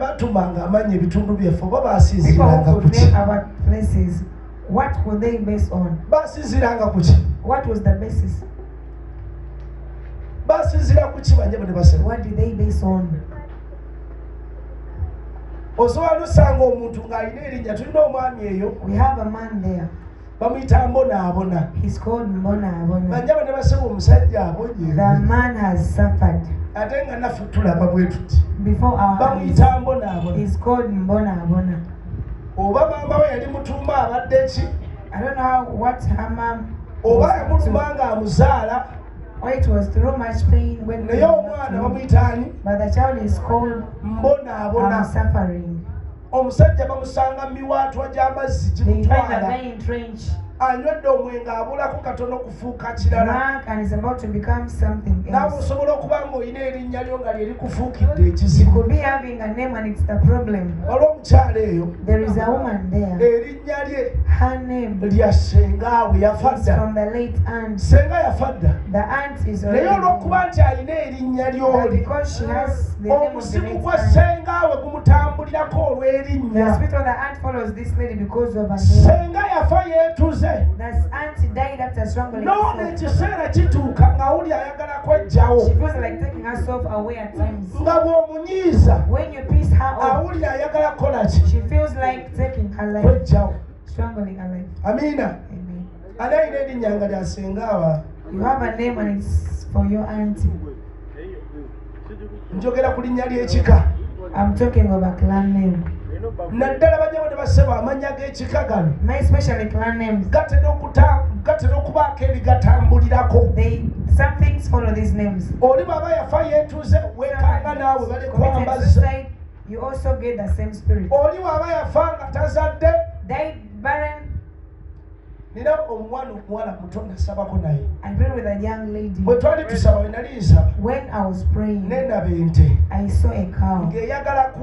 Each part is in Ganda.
batumanga amanya ebitundu byaffe oba People basinziranga who ku could ki? name our places, what were they based on? Basinziranga ku ki? What was the basis? Basinzira ku ki banyabo ne basema? What did they base on? Osobola osanga omuntu ng'alina erinnya, tulina omwami eyo We have a man there. bamuyita mbonaabona. He's called Mbona Abona. Banyabo ne basema omusajja abonye. The man has suffered Ate nga naffe tulaba bwe tuti. before our eyes. Bamuyita mbonaabona. He's called Mbona Abona. Oba maama we yali mutuuma abadde ki? I don't know what her mom Oba was up to, yamuluma ng'amuzaala. or it was through much pain when they Naye were omwana not bamuyita ani? but the child is called Mbonaabona. suffering. Omusajja bamusanga mu miwaatwa gy'amazzi They find the gimutwala. guy in trench, Anywedde omwenge abulako katono kufuuka kirala. drunk, and is about to become something Naawe else. osobola okuba ng'olina erinnya lyo nga lye likufuukidde She ekizibu. could be having a name and it's the problem. Waliwo omukyala eyo There is a woman there. erinnya lye Her name lya sengaawe yafa is dda. from the late aunt. Senga yafa dda. The aunt is Naye already olw'okuba dead. nti alina erinnya But ly'oli, because she has the name of the omuzimu late gwa aunt, sengaawe gumutambulirako the olw'erinnya. spirit of the aunt follows this lady because of her name. Senga yafa yeetuze. The aunt died after struggling. N'ono So ekiseera kituuka ng'awuli ayagala kweggyawo. she feels like taking herself away at times. Nga bw'omunyiiza When you piece her off, awulira ayagala kukola ki? she feels like taking her life, Kweggyawo. struggling her life. Amiina. Amen. Ani alina erinnya nga lya sengaawa? You have a name and it's for your auntie. Njogera ku linnya ly'ekika. I'm talking of a clan name. Naddala banyabo ne baseba amannya g'ekika gano My especially clan names. gatera okubaako ebigatambulirako. Some things follow these names. Oli bw'aba yafa yeetuze weekanga naawe Committed balekwambaza. suicide, you also get the same spirit. Oli bw'aba yafa nga tazadde. Died barren. Nina omuwala muto nasabako naye. I prayed with a young lady. Bwe twali tusaba we nali nsaba When I was praying, nendaba ente I saw a cow ng'eyagala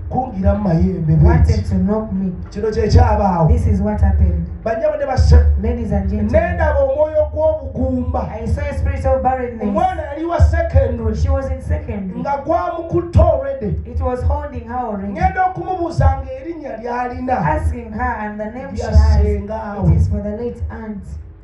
kungira mu mayembe wanted bweti. to knock me. Kino kyekyabaawo. This is what happened. Banyabo ne baseba. Ladies and gentlemen, Nendaba omwoyo gw'obugumba. I saw a spirit of barrenness. Omwana yali wa secondary She was in secondary. nga gwamukutta already. It was holding her already. Ngenda okumubuuza ng'erinnya ly'alina Asking her, and the name she lya has, sengaawe. it is for the late aunt.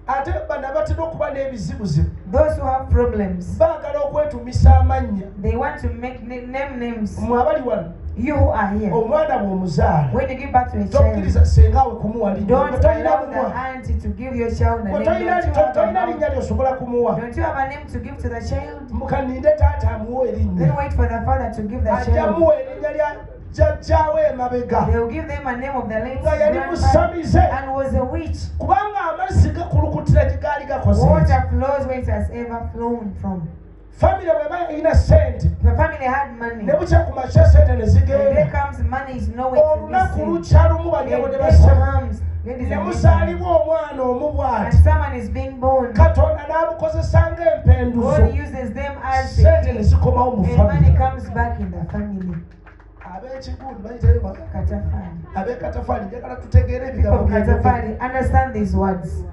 Ate bano abatera okuba n'ebizibuzibu Those who have problems, baagala okwetumisa amannya. they want to make name names. Mmwe abali wano You who are here, omwana bw'omuzaala when you give birth to a child, tokkiriza sengaawe kumuwa linnya. don't Gwe tolina allow the kumuwa. auntie to give your child a Gwe name. tolina linnya lyosobola kumuwa. Don't you have a name to give to the child? Mukaninde taata amuwa Then erinnya. wait for the father to give the Ajja child. muwa erinnya lya jjajjaawe emabega They will give them a name of the late nga yali grandfather musamize and was a witch. kubanga amazzi gakulukutira gye gaali gakoze eki. Water flows where it has ever flown from. Famire bweba yalina sente If the family had money, ne bukya ku makya sente ne when zigenda. there comes money is nowhere to Olunaku be seen. lukya lumu banyabo And ne there basema comes, ladies ne and gentlemen, musaalibwa omwana omu and bw'ati. someone is being born. Katonda n'abukozesa ng'empenduzo. God uses them as the Sente ne key, zikomawo mu and money famire. comes back in the family. Ab'ekigundi bayitayo ba- Katafali. ab'ekatafaali njagala tutegeere People ebigambo of by'ebyogera. Katafali, understand these words.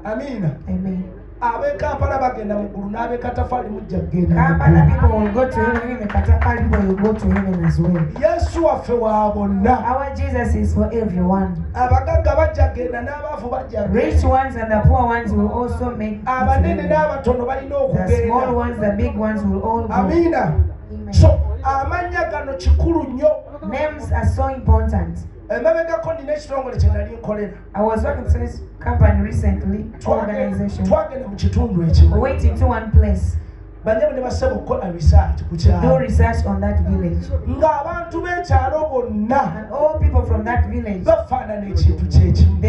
Amiina. Amen. Ab'e Kampala bagenda mu ggulu n'ab'ekatafaali mujja kugenda mu Kampala ggulu. people will go to heaven, even the Katafali people will go to heaven as well. Yesu waffe wa bonna. Our Jesus is for everyone. Abagagga bajja kugenda n'abaavu bajja Rich kugenda. ones and the poor ones will also make it to Abanene heaven. n'abatono balina The small okugenda. ones, the big ones will all go. Amiina. Amen. So amannya gano kikulu nnyo. Names are so important. Emabegako nina ekitongole kye nali nkolera. I was working with this company recently, organization. Twagenda mu kitundu ekimu. We went into one place Banyabo ne basaba okukola research ku to do kyalo. research on that village. Ng'abantu b'ekyalo bonna And all people from that village, bafaanana ekintu kyekimu.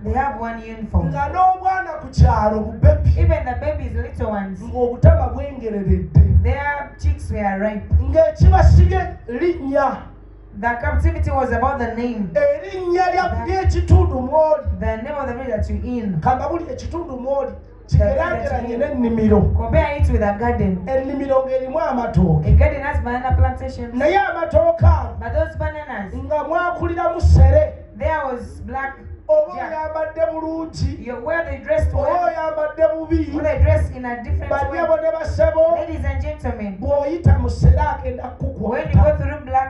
they have one uniform. Nga n'obwana ku kyalo bubebi. Even the babies, little ones, Ng'obutama bwengereredde. their cheeks were ripe. Ng'ekibasibye linnya. The captivity was about the name. Erinnya ly'ekitundu mw'oli. The name of the village that you're in. Kamba buli ekitundu mw'oli kigeraageranye n'ennimiro. Compare it with a garden. Ennimiro ng'erimu amatooke. A garden has banana plantations. Naye amatooke ago But those bananas, nga mwakuliramu sere. there was black. Oba Jack. oyambadde bulungi. Where they dressed Oba well, oyambadde bubi. where they dressed in a different way. Banyabo ne basebo. Ladies and gentlemen, Bw'oyita mu sere agenda when you go kukukwata. through black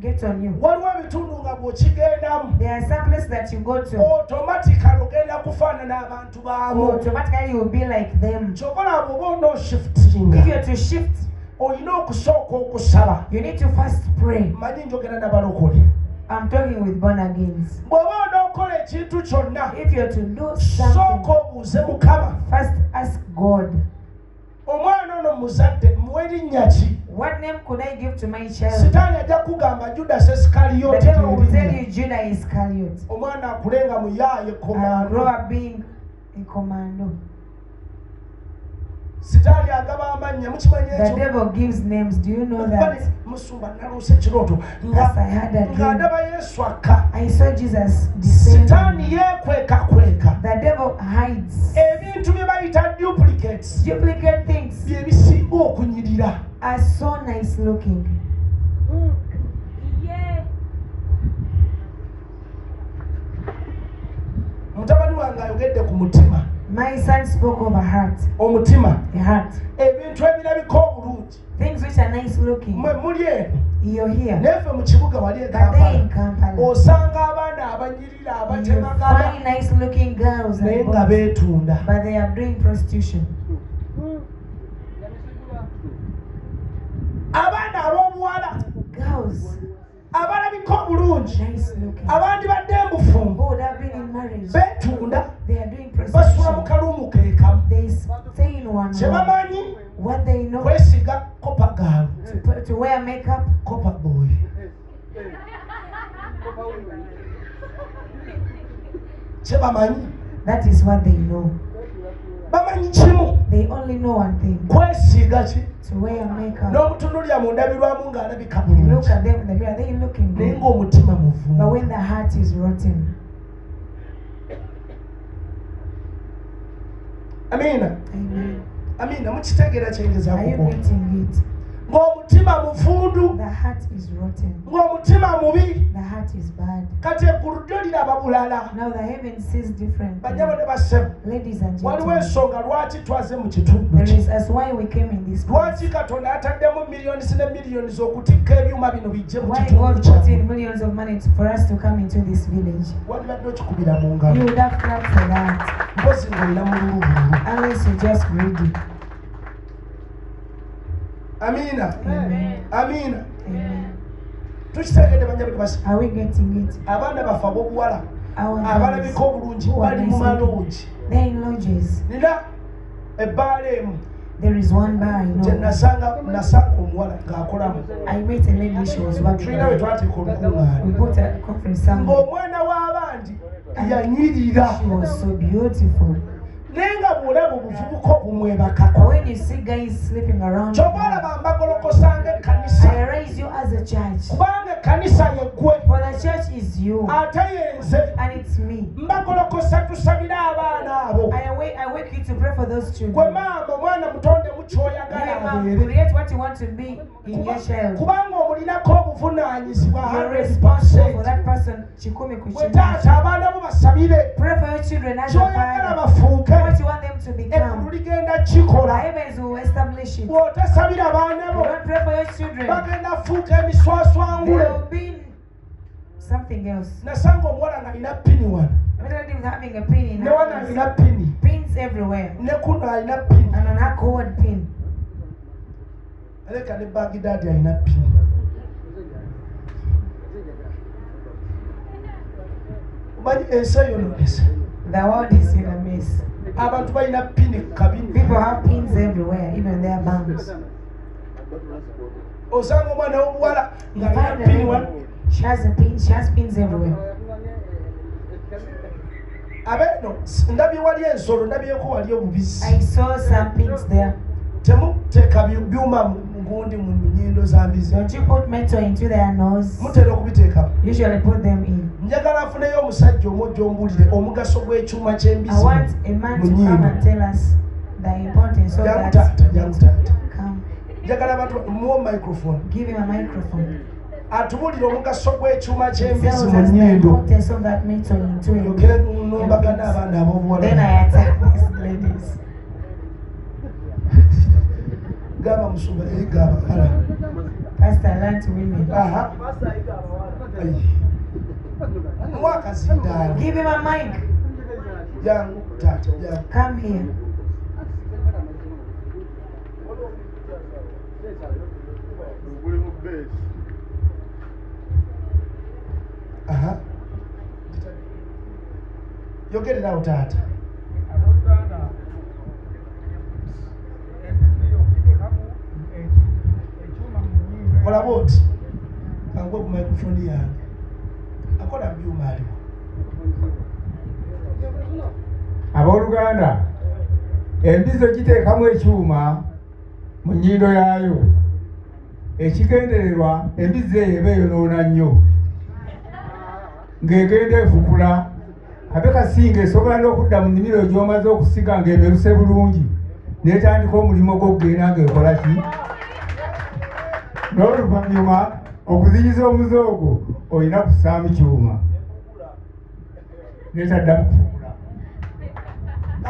get on you. waliwo ebitundu nga bw'okigendamu There are some places that you go to, automatically ogenda kufaanana abantu baamu automatically you will be like them. kyokola bw'oba onooshiftinga If you are to shift, olina okusooka okusaba you need to first pray. manyi njogera n'abalokole I'm talking with born agains. bw'oba onookola ekintu kyonna If you are to do sooka something, obuuze mukama first ask God, omwana ono muzadde muwe linnya ki what name could I give to my child? sitaani ajja kugamba judas The esikaliyoti devil will tell you Judah Iscariot. omwana akulenga mu yaaye Grow komando up being a commando. sitaani agaba amannya mukimanyi The ekyo devil gives names. Do you know that? musumba naluusa ekirooto Yes, I had a nga dream. ndaba yesu akka I saw Jesus descending. sitaani yeekwekakweka The devil hides. ebintu bye bayita duplicates Duplicate things bye bisinga okunyirira are so nice looking. mutabani wange ayogedde ku mutima My son spoke of a heart. omutima A heart. ebintu ebirabika obulungi Things which are nice looking. mwe muli eno You're here. nefe mu kibuga wali But they in Kampala Kampala. osanga abaana abanyirira You abatemagana find nice looking girls naye and nga boys, beetunda but they are doing prostitution. abaana ab'obuwala Girls, abalabika obulungi nice looking. abandi badde embufumbo Who would have been in marriage? beetunda They are doing basula mu prostitution. kalumu keekamu They stay in one kye room. bamanyi What they know, kwesiga kopa gaalu to wear makeup, kopa boy kye bamanyi that is what they know. bamanyi kimu They only know one thing, kwesiiga ki to wear makeup. n'omutunulya mu ndabirwamu ng'alabika You look bulungi at them in the mirror, they looking naye good. ng'omutima But muvumu when the heart is rotten, amiina amen. amiina mukitegeera kyengeza Are you kukola getting it? ng'omutima muvundu The heart is rotten. ng'omutima mubi The heart is bad. kati eggulu lyo liraba bulala Now the heaven sees differently. banyabo ne bassebo Ladies and waliwo gentlemen, ensonga lwaki twaze mu kitundu there ki is as why we came in this place. lwaki katonda ataddemu miliyoni ne miliyoni z'okutikka ebyuma bino bijje mu Why kitundu God put kyaffe in millions of money for us to come into this village. wandibadde okikubira mu You ngalo would have clapped for that, mpozi ng'olina mululu bululu unless you're just greedy. amiina Amen. amiina Amen. tukitegedde banyabo ne basi Are we getting it? abaana baffe ab'obuwala Our abalabika girls obulungi who are bali mu nice looking, maloogi they're in lodges. nina ebbaala emu There is one bar I gye know. nasanga omuwala ng'akolamu I met a lady, she was working tulina bwe there. twateeka olukungaana We bought a conference somewhere. ng'omwana w'abandi yanyirira She was so beautiful. naye nga bw'olaba obuvubuka But obumwebakako when you see guys sleeping around, kyova olaba mbagolokosanga ekkanisa I raise you as a church. kubanga ekkanisa yeggwe For the church is you, ate yenze and it's me. mbagolokosa tusabire abaana abo I wake you to pray for those gwe children. maama omwana mutonde You, mukyoyagala mom, abeere create what you want to be in your child. kubanga omulinako obuvunaanyizibwa You're responsible for 100%. that person. Chikumi bwe kuchini. taata abaana bo basabire Pray for your children as a kyoyagala father. bafuuke What you want them to eggulu become. ligenda The kikola heavens will establish it. bw'otosabira abaana You bo don't pray for your children, bagenda fuuka they emiswaswangule will be something else. nasanga omuwala nga alina pini wano What lady was having a pin in ne her wano nose. alina pini Pins everywhere. ne kuno alina pini And on her cord pin. aleka ne bagidaadi alina pini omanyi ensi eyononese The world is in a mess. abantu balina pini kabini People have pins everywhere, even their banks. osanga omwana w'obuwala You nga alina find a pini wano lady, she has a pin, she has pins everywhere. abeeno ndabye wali ensolo ndabyeko wali obubisi I saw some pins there. temuteeka byuma mu ngundi mu nnyindo za mbizi Don't you put metal into their nose? mutera okubiteekamu Usually put them in. njagala afuneyo omusajja omujja ombulire omugaso gw'ekyuma I ky'embizi want a man mu to come nnyindo and tell us the importance of that. jangutaata Come, njagala abantu muwa microphone give him a microphone. atubulire omugaso gw'ekyuma Tells ky'embizi us mu the nnyindo importance of that metal into yoke it. numbagana abaana Then ab'obuwala I attack these ladies. gamba musumba eri gabakala Pastor learned to women. Aha. Mwaka zindala. Give him a mic. Yangu tata, yangu. Come here. Aha. Yogerera utata. Kola boti. Kangwe ku microphone yange. Akola byuma aliwo. Abooluganda, embizo giteekamu ekyuma mu nnyindo yaayo. Ekigendererwa embizi eyo eba eyonoona nnyo. Ng'egenda efukula, ate kasinga esobola n'okudda mu nnimiro gy'omaze okusiga ng'emeruse bulungi. N'etandika omulimo gw'okugenda ng'ekola ki? N'oluvannyuma okuziyiza omuze ogwo olina kussaamu kyuma. N'etaddamu kufukula.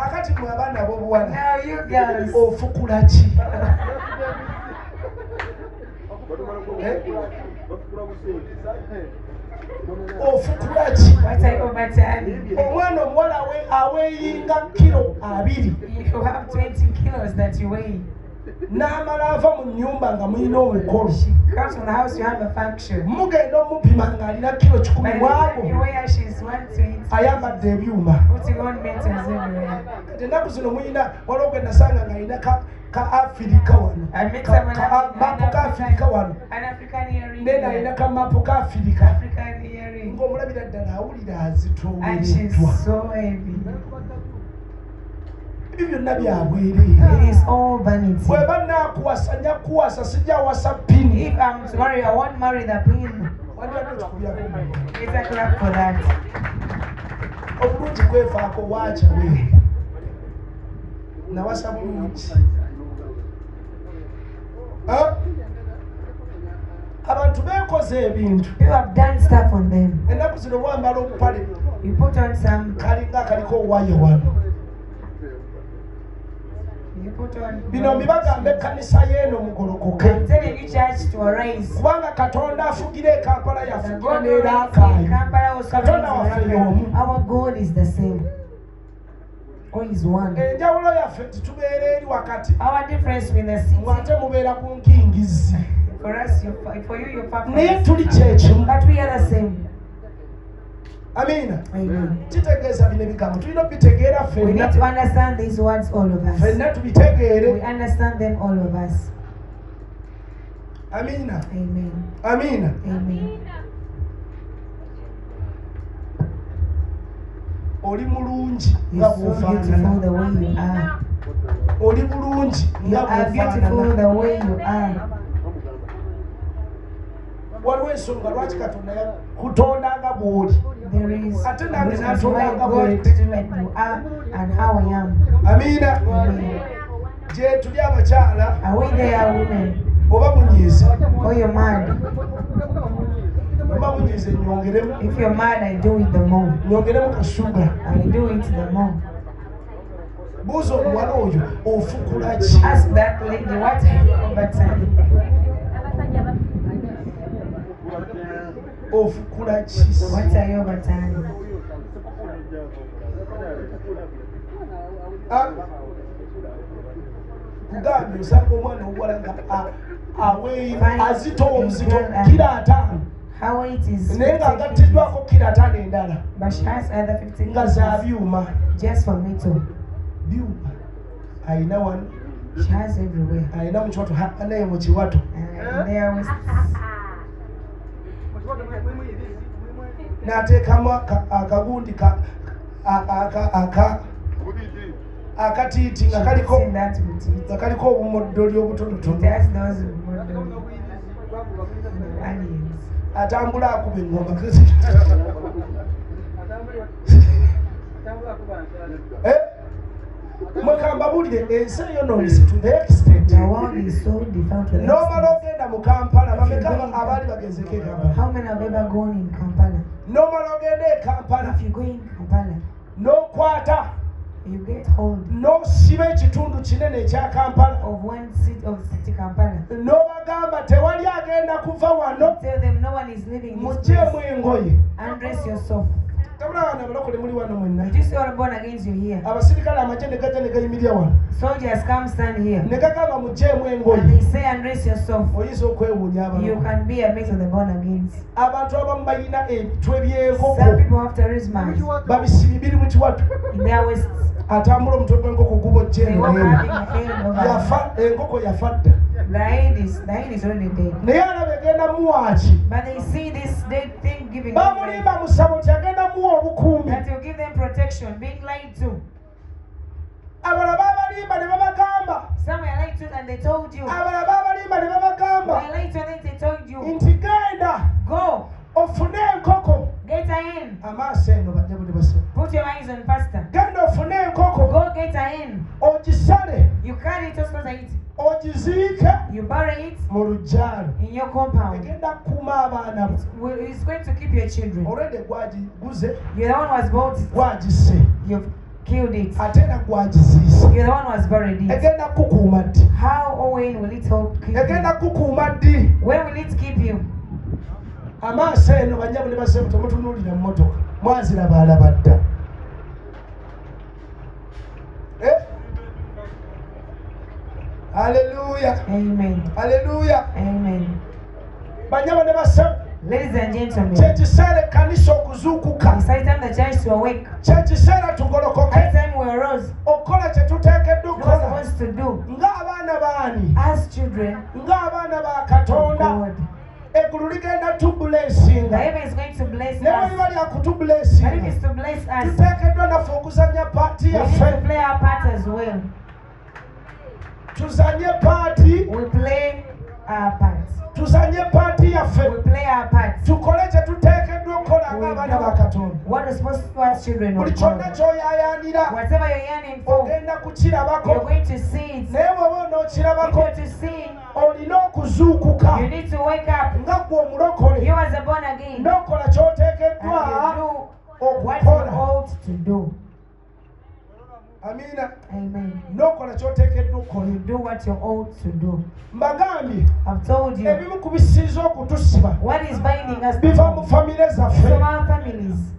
Akati mwe abaana b'obuwala. Now you girls. Ofukula ki? Ofukula ki? What type of battalion? Omwana omuwala aweeyinga kilo 2. You have 20 kilos that you weigh. N'amala ava mu nnyumba nga mulina omukolo. Comes from the house, you have a function. Mugenda omupima ng'alina kilo 10 By the time you mwabo. weigh her, she's 120. Ayambadde ebyuma. Putting on meters everywhere. Kati ennaku zino muyina waliwo gwe nasanga ng'alina ka Afirika wano. I met someone Mapu ka Afirika wano. an African earring. Nena alina ka mapu ka Afirika. African earring. Ng'omulabira ddala awulira And she's azitoowereddwa. so heavy. Ebyo byonna bya bwereere. It is all vanity. Bwe bannaakuwasa nja kuwasa sijja wasa pini. If I'm to marry, I won't marry the pin. Wandibadde tukubyako omuliro. It's a clap for that. Obulungi kwefaako waaca weere. Nawasa bulungi. Abantu beekoze ebintu. You have done stuff on them. Ennaku zino bwambala obupale You put on some. kalinga akaliko waya wano. You put on. Bino mbibagamba ekkanisa y'eno mugolokoke. I'm telling you, church, to arise. Kubanga Katonda afugira e Kampala The yafugira God n'era who reigns in akaayo. Kampala also Katonda reigns waffe in y'omu. Rwanda. Our God is the same. God is one. Enjawulo yaffe titubeera eri wakati. Our difference with the city. Mwate mubeera ku nkingizi. For us, for you, your Naye purpose. tuli kyekimu. But we are the same. Amiina. Amen. Kitegeeza bino ebigambo tulina obitegeera We need to ffenna. understand these words, all of us. Ffenna We tubitegeere. understand them, all of us. Amiina. Amen. Amiina. Amen. Oli mulungi nga You're so beautiful bw'ofaanana. the way you are. Oli bulungi You nga are beautiful bw'ofaanana. the way you are. Waliwo ensonga lwaki Katonda yakutonda nga bw'oli. There is Ate nange reasons why n'atonda nga God bw'eti. created like you are and how I am. Amiina. Amen. Gye tuli abakyala Are we there, women? oba munyiize. Or you're mad? Oba munyiize nyongeremu. If you're mad, I do it the more. Nyongeremu kashuga. I do it the more. Buuza omuwala oyo ofukula ki? Ask that lady what battalion. Ofukula ki? What are your battalion? Kugambye osanga omwana omuwala nga azitowa obuzito kira 5. Her weight is Naye 50 kgs, ng'agattiddwako kira 5 endala but she has other 15 nga za kgs byuma. just for me too. Byuma. Ayina wano, She has everywhere. ayina mu kiwato, anaye mu kiwato. And there was N'ateekamu akagundi akatiiti nga kaliko seen that with it. nga kaliko obumoddoli It obutonotono. has those model aliens. Atambula akuba engoma. Mwekambabulire ensi eyonoonese to the extent. The world is so devout to N'omala that. ogenda mu Kampala, bameka abaali bagezeko e Kampala. How many have ever gone in Kampala? N'omala ogenda e Kampala If you go in Kampala, n'okwata You get hold n'osiba ekitundu kinene ekya Kampala of one seat of city Kampala. n'obagamba tewali agenda kuva wano Tell them no one is living in this mugyemu place. engoye. Undress yourself. Tabulaba abalokole muli wano mwenna. Did you see all born against you here? Abasirikale amagye ne gajja ne gayimirira wano Soldiers come stand here. ne gagamba mugyemu And engoye. they say undress yourself. Oyinza okwewuunya You abalokole. can be a mate of the born against. Abantu abamu balina ebitwe Some by'enkoko people have charismas babisibi biri mu kiwatu in their waists. atambula omutwe gw'enkoko guba They ojjeemu walk n'emu. having a head over. Yafa enkoko yafa dda The head is already dead. naye alaba egenda muwaaki But they see this dead thing giving them bamulimba mu ssabo nti agenda muwa obukuumi. that will give them protection, being lied to. Abalala babalimba ne babagamba Some were lied to and they told you. abalala babalimba ne They babagamba were lied to and they told you. nti genda Go, ofune enkoko. get her in. Amaaso eno bajja buli basa Put your eyes on pastor. genda ofune enkoko Go get her in. ogisale You carry it just because it. ogiziike You bury it mu lugyalo in your compound. egenda kukuuma abaana bo. It's going to keep your children. Already gwagiguze You're the one who was bought it. gwagisse You've killed it. ate era gwagiziise You're the one who has buried it. egenda kukuuma ddi How or when will it help keep egenda you? kukuuma ddi. When will it keep you? Amaaso eno banyabo ne basebo temutunuulira mu mmotoka mwaziraba alaba dda. Haleluya, Amen. haleluya. Amen. Banyabo ne basebo Ladies and gentlemen, kyekiseera ekkanisa okuzuukuka, it's high time the church to awake. kyekiseera tugolokoke High time we arose. okukola kye tuteekeddwa What we're okukola supposed to do ng'abaana baani, as children ng'abaana ba of Katonda. God. Eggulu ligenda The tubuleesinga heaven is going to bless ne bwe us. liba lya But if kutubuleesinga it's to bless us, tuteekeddwa naffe okuzannya paati we need to yaffe. play our part as well. Tuzanye paati, We play our part. tuzanye paati yaffe. We play our part. Tukole kye tuteekeddwa okukola We ng'abaana ba do Katonda. what is supposed to do as children Buli of kyonna God. ky'oyaayaanira Whatever you're yearning for, ogenda you're kukirabako. going to see it. Naye bw'oba If onookirabako you're to see, olina okuzuukuka you need to wake up. nga ggwe omulokole You as a born again, n'okola and ky'oteekeddwa you do what you okukola. ought to do. Amiina. Amen. N'okola ky'oteekeddwa You okukola. do what you ought to do. Mbagambye I've told you ebimu ku bisinza okutusiba what is binding us biva mu down famire from zaffe. our families.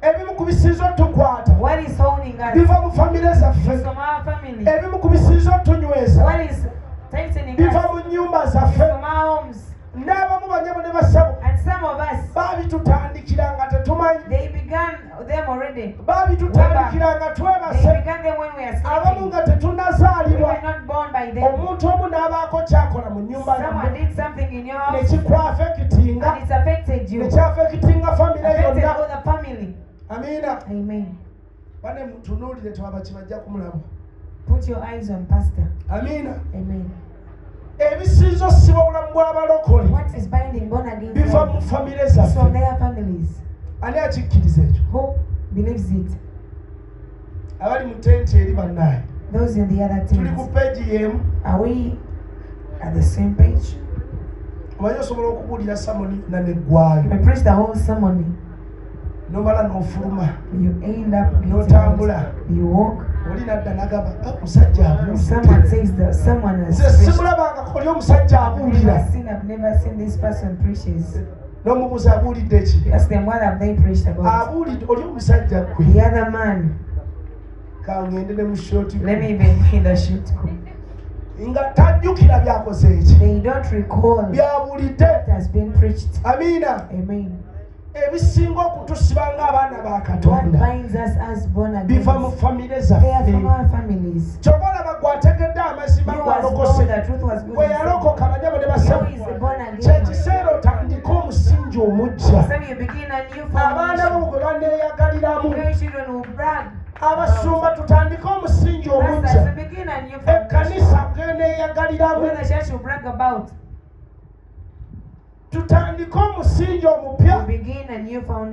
Ebimu ku bisinza otukwata What is holding us biva mu famire zaffe. from our families. Ebimu ku bisinza otunyweza What is tightening biva us mu nnyumba zaffe. from our homes. N'abamu banyabo ne basabo And some of us, baabitutandikira nga tetumanyi, they began them already. baabitutandikira nga They twebase, began them when we are abamu sleeping. nga We tetunnazaalibwa. were not born by them. Omuntu omu n'abaako kyakola mu nnyumba Someone yammwe did something in your ne house kikwafekitinga, and it's affected you. ne kyaфekitinga famire Affected yonna. all the family. Amiina. Amen. Bane mutunuulire twaba kibajja kumulamu. Put your eyes on Pastor. Amiina. Amen. Ebisinza osiba obulamu bw'abalokole What is binding born again biva mu life famire is from zaffe. their families. Ani akikkiriza ekyo? Who believes it? Abali mu tenti eri bannaye. Those in the other Tuli ku teams. peegi y'emu. Are we at the same page? Omanyi osobola okubuulira samoni na You neggwayo. may preach the whole sermon. N'omala n'ofuluma. You end up getting N'otambula. out. You walk. Oli n'adda n'agamba omusajja Someone abuulidde. says that someone has Nze preached. simulabanga oli omusajja abuulira. I've never seen this person preaches. N'omubuuza abuulidde ki? You ask them what have they preached about. Abuulidde oli omusajja ggwe. The other man, Ka ngende ne mu shoti. let me even in the shoot. Nga tajjukira byakoze eki. They don't recall what Byabuulidde. has been preached. Amiina. Amen. Ebisinga okutusiba ng'abaana ba What Katonda binds us as born biva mu again? famire They are from zaffe. our families. Kyova olaba gwategedde amazima You was gwalokose. born, the truth was good. Bwe yalokoka banyabo ne Now basaba. he is born again. Kyekiseera otandika omusingi omuggya. So you begin a new Abaana bo foundation. bwe baneeyagaliramu. Your children will brag. Abasumba tutandike omusingi Pastors, omuggya. we begin a new foundation. Ekkanisa bweneeyagaliramu. Where the church will brag about. Tutandike omusingi omupya. We begin a new foundation.